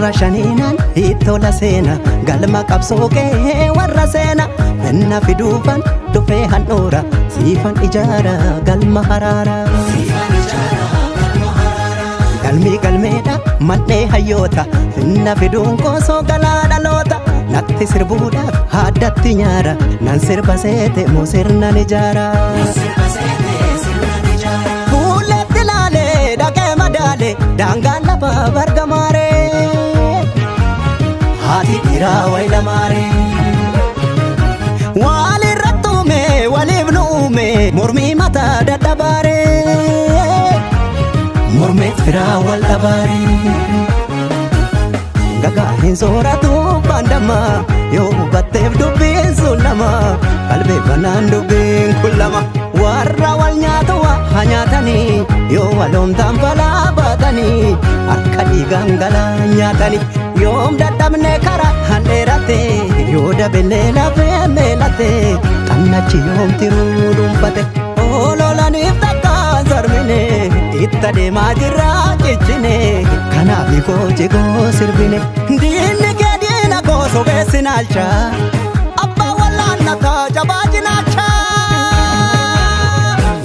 gurra shaniinaan ittoola seena galma qabsoo kee warra seena inna fiduufan dhufee handhuura siifan ijaara galma haraara galmi galmeedha mandhee hayyoota inna fiduun koosoo galaa dhaloota natti sirbuudhaaf haaddatti nyaara nan sirba seete moo sirnan ijaara fuulletti laalee dhaqee madaale daangaan lafa bargamaare haati dhiiraa wayla maare walirratti uume waliif nu uume mormii mataa dadhabaare mormeet firaa wal dhabaare gagaa hin sooratu bandama yoo hubatteef dubbiin sun lama qalbeeffannaan dubbiin kun lama warra wal nyaatu haa nyaatanii yoo waloomtaan falaa baatanii akka dhiigaan galaa nyaatanii yoom dadhabne karaa handheerate yoo dabellee lafee meelate xannachi yoom tiruu dhuunfate ololaniif takkaan sarmine itta deemaa jirraa cichine kanaaf koo jigoo sirbine diinni kee diina koo sobeessi naalcha abbaa wallaannataa jabaa jinaacha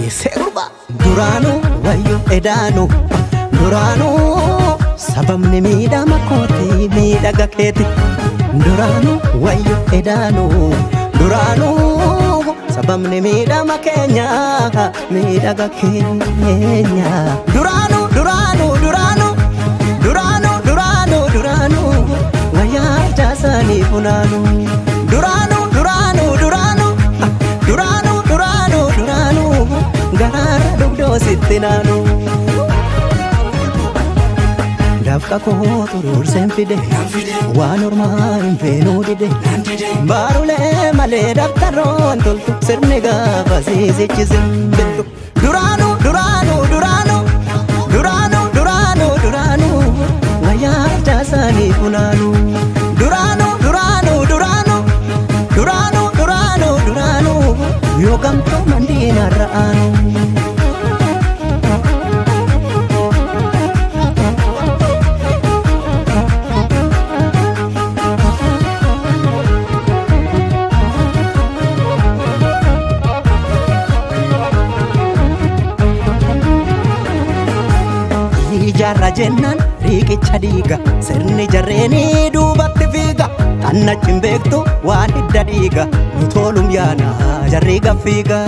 yeessee gurba duraanuu wayyo edaanuu duraanuu sababni miidhama kooti miidhaga keeti duraanuu wayyo edaanuu duraanuu sababni miidhama keenya miidhaga keenya duraanuu duraanuu duraanuu duraanuu duraanuu duraanuu wayyaa jaasanii funaanuu duraanuu duraanuu duraanuu duraanuu duraanuu duraanuu garaara dugdoo sitti naanuu dafqa koo xuruurseen fide waan ormaa hin feenuu dide baarulee malee daftaroon toltu sirni gaafa siisichisin biltu duraanuu duraanuu duraanuu duraanuu duraanuu duraanuu wayyaa jaasanii funaanuu duraanuu duraanuu duraanuu duraanuu duraanuu duraanuu yoo gamtoo mandiinarra aanuu jarra jennaan riiqicha dhiiga sirni jarreenii duubatti fiiga xannachin beektu waan hidda dhiiga nu toolum yaana jarri gaffiiga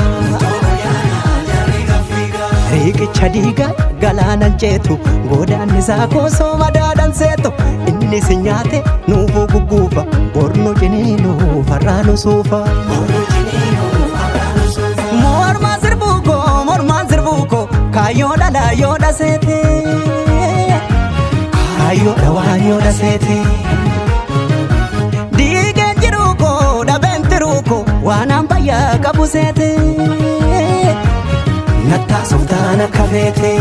riiqicha dhiiga galaanan ceetu goodaan isaa koosoo madaadan seetu inni si nyaate nuufuu gugguufa bornu ciniinuu farraanu suufa mormaan sirbuuko kaayyoo dhalaa yoo dhaseete kaayyoo dhawaa yoo dhaseete diigeen jiruuko dhabeen tiruuko waanaan bayyaa qabu seete nattaasoftaan akka feete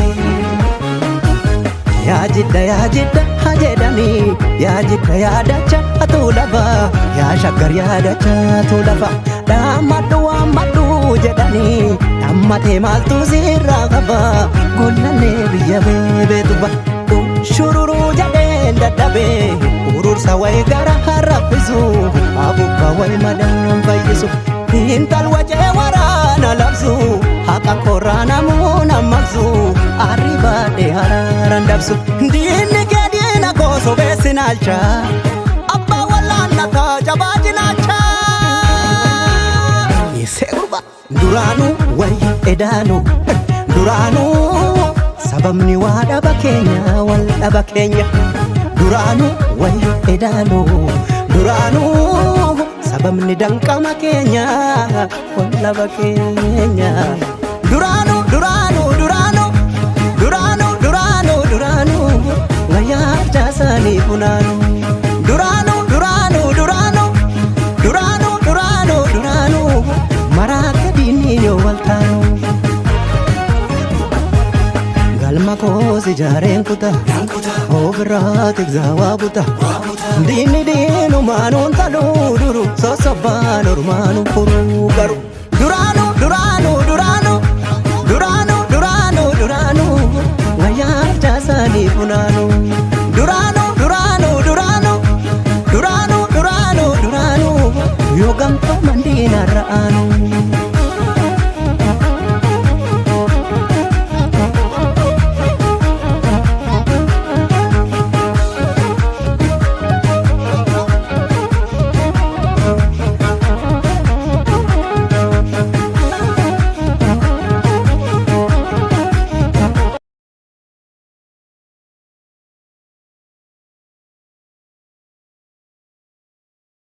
yaa jidda hajedhanii yaa jidda yaadacha atuu lafa yaa shaggar yaadacha atuu lafa dhaammadhu waammadhu jedhanii dhammatee maaltu sirraa qaba gollallee biyya beebeetuba shururuu jedheen dadhabee urursa wayi gara harraffisu abubba wayi madaan fayyisu intal wajee waraana labsu haqa korraa namuu nammaqsu arribaadhee haraaran dabsu diinni kee diina koo sobeessi naalcha abbaa wallaannataa jabaa jinaacha yeessee gurba duraanuu wayyo edaanuu duraanuu sababni waa dhaba keenya wal dhaba keenya duraanuu wayyo edaanuu duraanuu sababni danqama keenya wal dhaba keenya duraanuu duraanuu duraanuu duraanuu duraanuu duraanuu wayyaa jaasanii funaanuu duraanuu duraanuu duraanuu duraanuu duraanuu duraanuu maraaka diinni yoo wal taanuu galma koosi jaareen kuta ofirraatiif zaawaa buta diinni diinumaanuun taluu duru sosobbaan ormaanuu furuu garu duraanuu duraanuu duraanuu duraanuu duraanuu duraanuu wayyaa jaasanii funaanuu duraanuu duraanuu ta'anu.